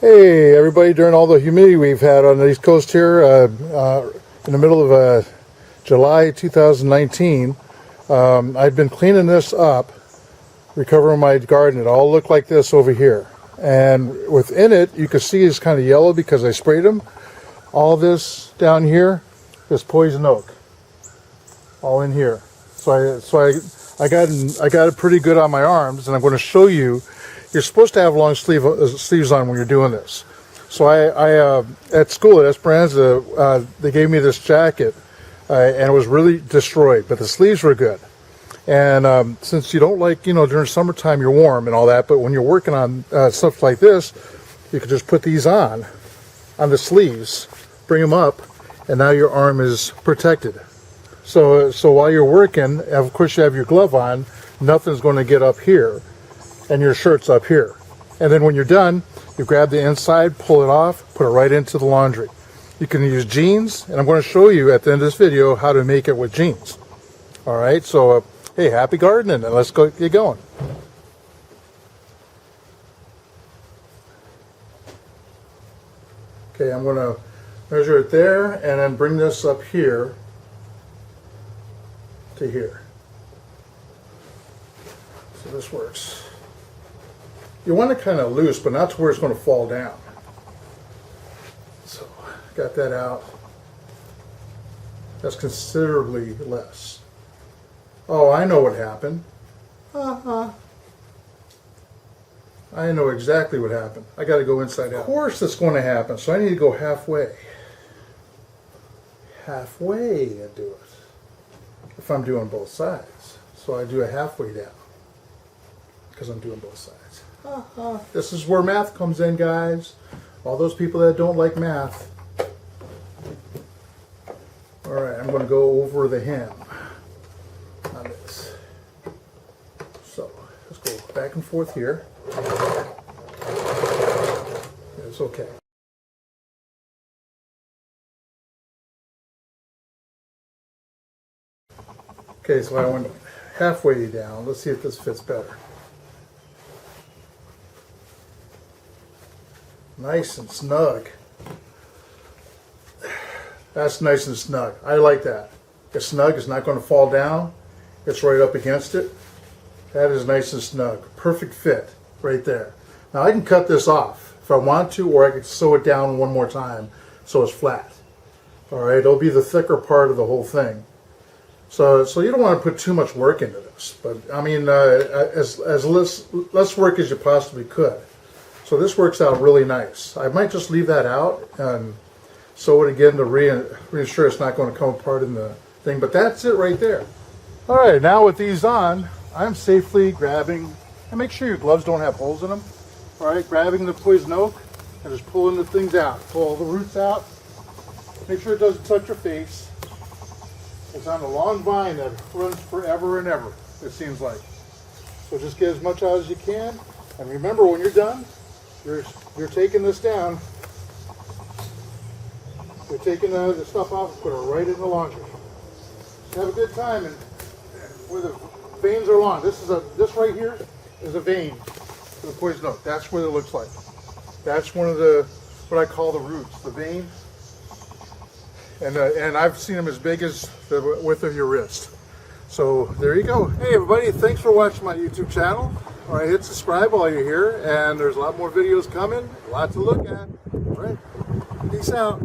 Hey everybody, during all the humidity we've had on the East Coast here, in the middle of July 2019, I've been cleaning this up, recovering my garden. It all looked like this over here. And within it, you can see it's kind of yellow because I sprayed them. All this down here is poison oak, all in here. So I got it pretty good on my arms, and I'm going to show you. You're supposed to have long sleeves on when you're doing this. So I at school at Esperanza, they gave me this jacket, and it was really destroyed, but the sleeves were good. And since you don't like, during summertime you're warm and all that, but when you're working on stuff like this, you can just put these on the sleeves, bring them up, and now your arm is protected. So while you're working, of course you have your glove on, nothing's going to get up here, and your shirt's up here. And then when you're done, you grab the inside, pull it off, put it right into the laundry. You can use jeans, and I'm going to show you at the end of this video how to make it with jeans. All right, so hey, happy gardening, and let's go get going. Okay, I'm going to measure it there, and then bring this up here to here. So this works. You want it kind of loose, but not to where it's going to fall down. So, got that out. That's considerably less. Oh, I know what happened. I know exactly what happened. I got to go inside out. Of course that's going to happen, so I need to go halfway. Halfway to do it. If I'm doing both sides. So I do a halfway down. Because I'm doing both sides. This is where math comes in, guys. All those people that don't like math. Alright, I'm going to go over the hem on this. So, let's go back and forth here. It's okay. Okay, so I went halfway down. Let's see if this fits better. Nice and snug. That's nice and snug. I like that. It's snug. It's not going to fall down. It's right up against it. That is nice and snug. Perfect fit right there. Now I can cut this off if I want to, or I can sew it down one more time so it's flat. All right, it'll be the thicker part of the whole thing. So you don't want to put too much work into this, but I mean, as less work as you possibly could. So this works out really nice. I might just leave that out and sew it again to reassure it's not going to come apart in the thing, but that's it right there. All right, now with these on, I'm safely grabbing, and make sure your gloves don't have holes in them. All right, grabbing the poison oak and just pulling the things out. Pull all the roots out. Make sure it doesn't touch your face. It's on a long vine that runs forever and ever, it seems like. So just get as much out as you can. And remember, when you're done, you're taking this down. You're taking the stuff off and put it right in the laundry. So have a good time, and where the veins are long. This right here is a vein for the poison oak. That's what it looks like. That's one of what I call the roots, the vein. And I've seen them as big as the width of your wrist. So there you go. Hey everybody, thanks for watching my YouTube channel. All right, hit subscribe while you're here, and there's a lot more videos coming, a lot to look at. All right, peace out.